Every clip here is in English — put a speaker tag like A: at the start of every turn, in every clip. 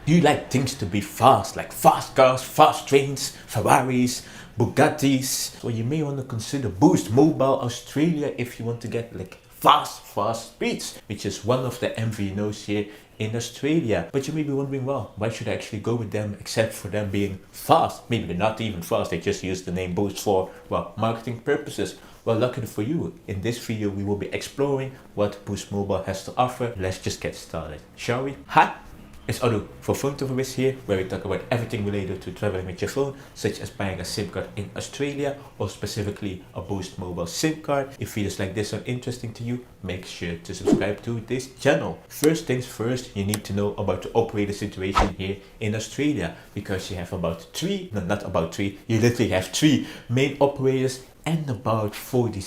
A: You like things to be fast, like fast cars, fast trains, Ferraris, Bugattis. So you may want to consider Boost Mobile Australia if you want to get like fast speeds, which is one of the MVNOs here in Australia. But you may be wondering, well, why should I actually go with them except for them being fast? Maybe they're not even fast, they just use the name Boost for, well, marketing purposes. Well, luckily for you, in this video we will be exploring what Boost Mobile has to offer. Let's just get started, shall we? Hi! It's Adu for Phone Tutorials here, where we talk about everything related to traveling with your phone, such as buying a SIM card in Australia, or specifically a Boost Mobile SIM card. If videos like this are interesting to you, make sure to subscribe to this channel. First things first, you need to know about the operator situation here in Australia, because you have you literally have three main operators and about 50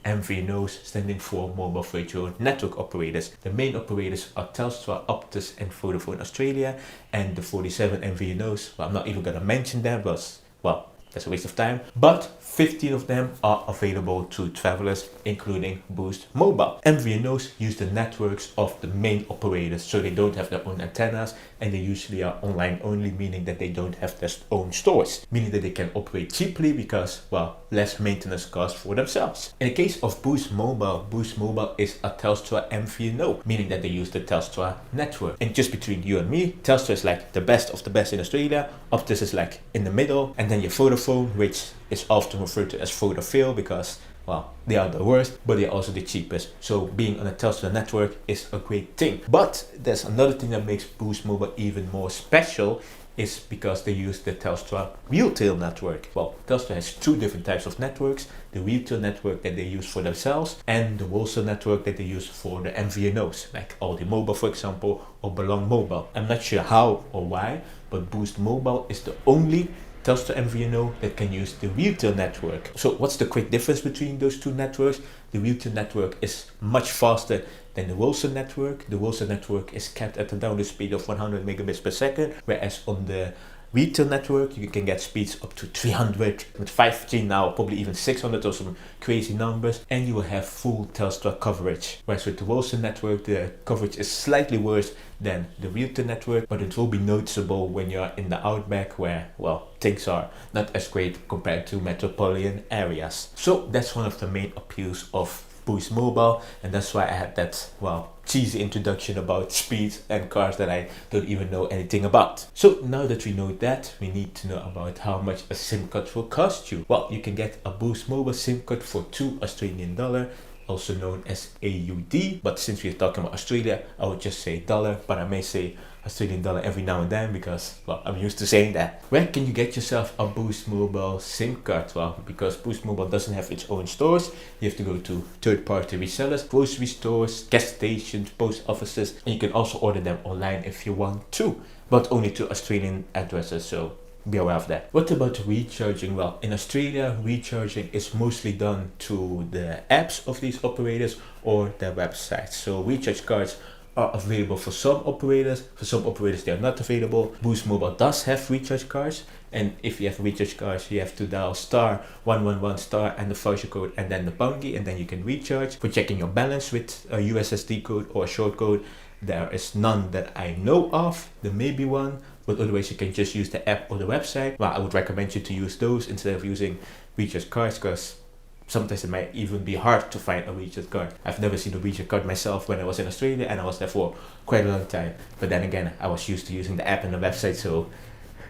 A: MVNOs, standing for Mobile Virtual Network Operators. The main operators are Telstra, Optus and Vodafone Australia, and the 47 MVNOs, well, I'm not even gonna mention them because, well, that's a waste of time, but 15 of them are available to travelers, including Boost Mobile. MVNOs use the networks of the main operators, so they don't have their own antennas, and they usually are online only, meaning that they don't have their own stores, meaning that they can operate cheaply because, well, less maintenance costs for themselves. In the case of Boost Mobile is a Telstra MVNO, meaning that they use the Telstra network. And just between you and me, Telstra is like the best of the best in Australia, Optus is like in the middle, and then your Vodafone, which is often referred to as Vodafone because, well, they are the worst, but they're also the cheapest. So being on a Telstra network is a great thing. But there's another thing that makes Boost Mobile even more special, is because they use the Telstra Retail network. Well, Telstra has two different types of networks: the Retail network that they use for themselves, and the Wholesale network that they use for the MVNOs, like Aldi Mobile, for example, or Belong Mobile. I'm not sure how or why, but Boost Mobile is the only Telstra MVNO that can use the Retail network. So what's the quick difference between those two networks? The Retail network is much faster than the Wholesale network. The Wholesale network is capped at a download speed of 100 megabits per second, whereas on the Retail network you can get speeds up to 300, with 5G now probably even 600 or some crazy numbers, and you will have full Telstra coverage. Whereas with the Wholesale network the coverage is slightly worse than the Retail network, but it will be noticeable when you're in the outback where, well, things are not as great compared to metropolitan areas. So that's one of the main appeals of Boost Mobile, and that's why I had that, well, cheesy introduction about speeds and cars that I don't even know anything about. So now that we know that, we need to know about how much a SIM card will cost you. Well, you can get a Boost Mobile SIM card for $2 Australian, also known as AUD, but since we're talking about Australia, I would just say dollar, but I may say Australian dollar every now and then because, well, I'm used to saying that. Where can you get yourself a Boost Mobile SIM card? Well, because Boost Mobile doesn't have its own stores, you have to go to third-party resellers, grocery stores, gas stations, post offices, and you can also order them online if you want to, but only to Australian addresses, so be aware of that. What about recharging? Well, in Australia, recharging is mostly done to the apps of these operators or their websites. So recharge cards are available for some operators. For some operators they are not available. Boost Mobile does have recharge cards, and if you have recharge cards you have to dial *111* and the voucher code and then the pound key, and then you can recharge. For checking your balance with a USSD code or a short code, there is none that I know of. There may be one, but otherwise you can just use the app or the website. Well, I would recommend you to use those instead of using recharge cards, because sometimes it might even be hard to find a recharge card. I've never seen a recharge card myself when I was in Australia, and I was there for quite a long time. But then again, I was used to using the app and the website, so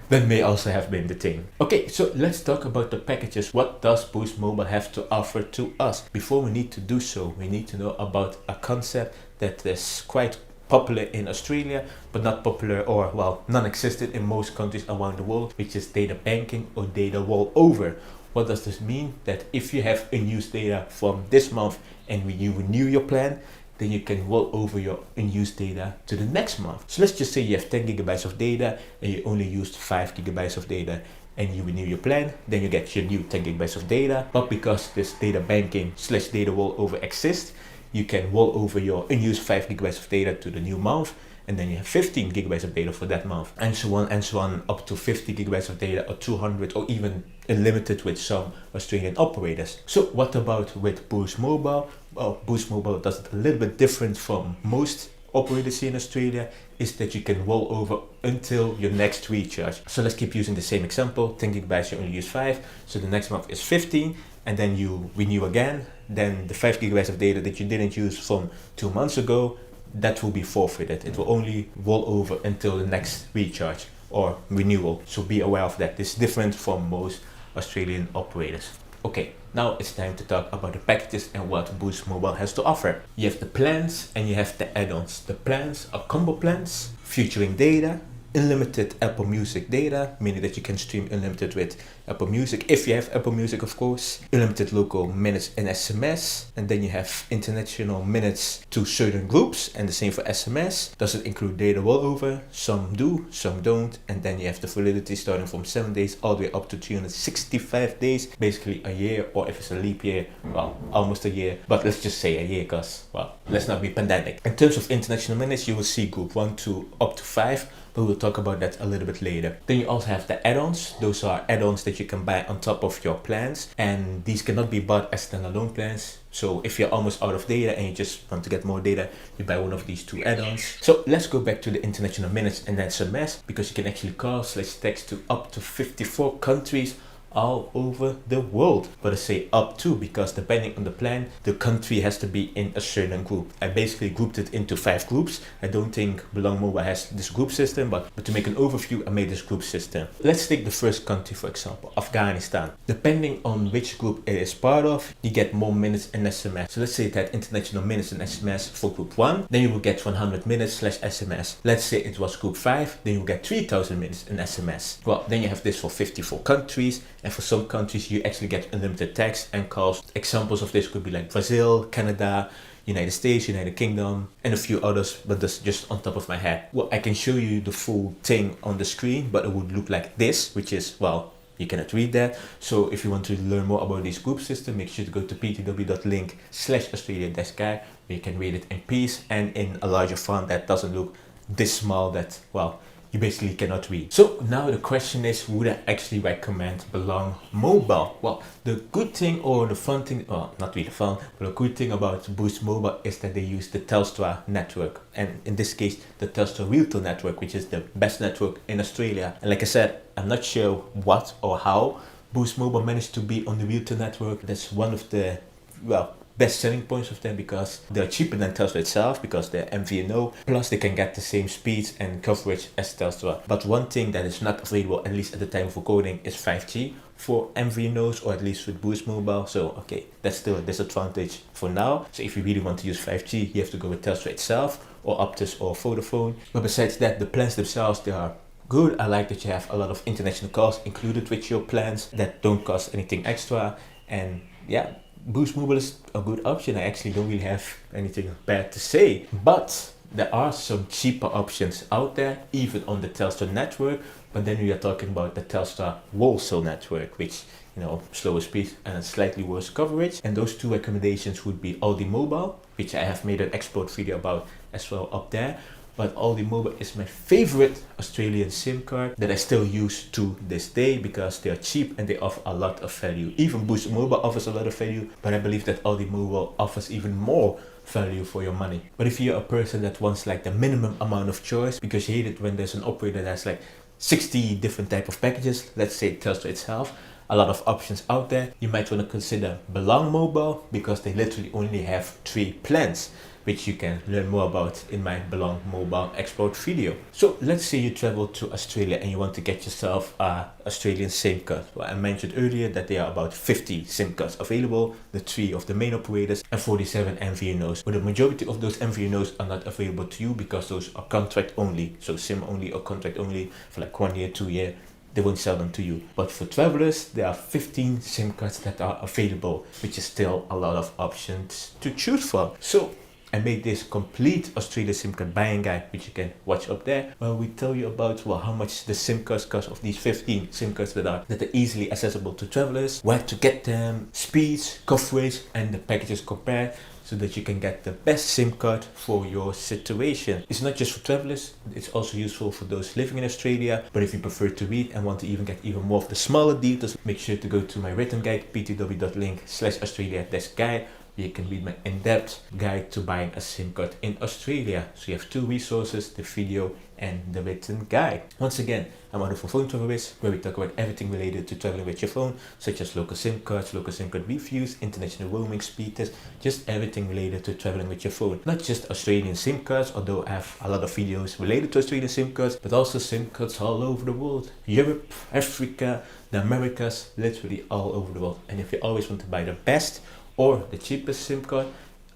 A: that may also have been the thing. Okay, so let's talk about the packages. What does Boost Mobile have to offer to us? Before we need to do so, we need to know about a concept that is quite popular in Australia, but not popular, or, well, non-existent in most countries around the world, which is data banking or data rollover. What does this mean? That if you have unused data from this month and you renew your plan, then you can roll over your unused data to the next month. So let's just say you have 10 gigabytes of data and you only used 5 gigabytes of data, and you renew your plan, then you get your new 10 gigabytes of data. But because this data banking / data rollover exists, you can roll over your unused 5 gigabytes of data to the new month, and then you have 15 gigabytes of data for that month, and so on, up to 50 gigabytes of data, or 200, or even unlimited with some Australian operators. So what about with Boost Mobile? Well, Boost Mobile does it a little bit different from most operators here in Australia is that you can roll over until your next recharge. So let's keep using the same example. 10 gigabytes you only use 5, so the next month is 15, and then you renew again. Then the 5 gigabytes of data that you didn't use from 2 months ago, that will be forfeited. It will only roll over until the next recharge or renewal. So be aware of that. This is different from most Australian operators. Okay, now it's time to talk about the packages and what Boost Mobile has to offer. You have the plans and you have the add-ons. The plans are combo plans featuring data, unlimited Apple Music data, meaning that you can stream unlimited with Apple Music, if you have Apple Music of course, unlimited local minutes and SMS, and then you have international minutes to certain groups, and the same for SMS. Does it include data rollover? Some do, some don't, and then you have the validity starting from 7 days all the way up to 365 days, basically a year, or if it's a leap year, well, almost a year, but let's just say a year because, well, let's not be pandemic. In terms of international minutes, you will see group 1 to up to 5, but we'll talk about that a little bit later. Then you also have the add-ons. Those are add-ons that you can buy on top of your plans, and these cannot be bought as standalone plans. So if you're almost out of data and you just want to get more data, you buy one of these two add-ons. So let's go back to the international minutes and SMS, because you can actually call / text to up to 54 countries all over the world. But I say up to because depending on the plan, the country has to be in a certain group. I basically grouped it into 5 groups. I don't think Belong Mobile has this group system, but to make an overview, I made this group system. Let's take the first country, for example, Afghanistan. Depending on which group it is part of, you get more minutes and SMS. So let's say that international minutes and SMS for group 1, then you will get 100 minutes / SMS. Let's say it was group 5, then you will get 3000 minutes and SMS. Well, then you have this for 54 countries. And for some countries, you actually get unlimited text and calls. Examples of this could be like Brazil, Canada, United States, United Kingdom, and a few others, but that's just on top of my head. Well, I can show you the full thing on the screen, but it would look like this, which is, well, you cannot read that. So if you want to learn more about this group system, make sure to go to ptw.link/Australia-guide, where you can read it in peace and in a larger font that doesn't look this small that, well, you basically cannot read. So now the question is, would I actually recommend Belong Mobile? Well, the good thing, or the fun thing, well, not really fun, but the good thing about Boost Mobile is that they use the Telstra network, and in this case the Telstra Retail network, which is the best network in Australia. And like I said, I'm not sure what or how Boost Mobile managed to be on the Retail network. That's one of the, well, best selling points of them, because they're cheaper than Telstra itself, because they're MVNO, plus they can get the same speeds and coverage as Telstra. But one thing that is not available, at least at the time of recording, is 5G for MVNOs, or at least with Boost Mobile. So okay, that's still a disadvantage for now. So if you really want to use 5G, you have to go with Telstra itself, or Optus, or Vodafone. But besides that, the plans themselves, they are good. I like that you have a lot of international calls included with your plans that don't cost anything extra. And yeah, Boost Mobile is a good option. I actually don't really have anything bad to say, but there are some cheaper options out there, even on the Telstra network. But then we are talking about the Telstra wholesale network, which, you know, slower speed and slightly worse coverage. And those two recommendations would be Aldi Mobile, which I have made an export video about as well up there. But Aldi Mobile is my favorite Australian SIM card that I still use to this day, because they are cheap and they offer a lot of value. Even Boost Mobile offers a lot of value, but I believe that Aldi Mobile offers even more value for your money. But if you're a person that wants like the minimum amount of choice, because you hate it when there's an operator that has like 60 different type of packages, let's say Telstra itself, a lot of options out there, you might want to consider Belong Mobile, because they literally only have 3 plans, which you can learn more about in my Belong Mobile export video. So let's say you travel to Australia and you want to get yourself a Australian SIM card. Well, I mentioned earlier that there are about 50 SIM cards available, the 3 of the main operators and 47 MVNOs. But the majority of those MVNOs are not available to you, because those are contract only. So SIM only or contract only for like 1 year, 2 year. They won't sell them to you. But for travelers, there are 15 SIM cards that are available, which is still a lot of options to choose from. So I made this complete Australia SIM card buying guide, which you can watch up there, where we tell you about, well, how much the SIM cards cost of these 15 SIM cards that are easily accessible to travelers, where to get them, speeds, coverage, and the packages compared, so that you can get the best SIM card for your situation. It's not just for travelers, it's also useful for those living in Australia. But if you prefer to read and want to even get even more of the smaller details, make sure to go to my written guide, ptw.link/Australia-guide, you can read my in-depth guide to buying a SIM card in Australia. So you have two resources, the video and the written guide. Once again, I'm Anu from Phone Travelers, where we talk about everything related to traveling with your phone, such as local SIM cards, local SIM card reviews, international roaming speed tests, just everything related to traveling with your phone. Not just Australian SIM cards, although I have a lot of videos related to Australian SIM cards, but also SIM cards all over the world. Europe, Africa, the Americas, literally all over the world. And if you always want to buy the best or the cheapest SIM card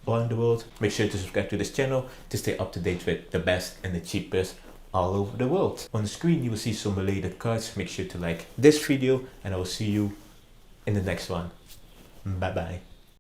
A: around the world, make sure to subscribe to this channel to stay up to date with the best and the cheapest all over the world. On the screen you will see some related cards. Make sure to like this video and I will see you in the next one. Bye bye.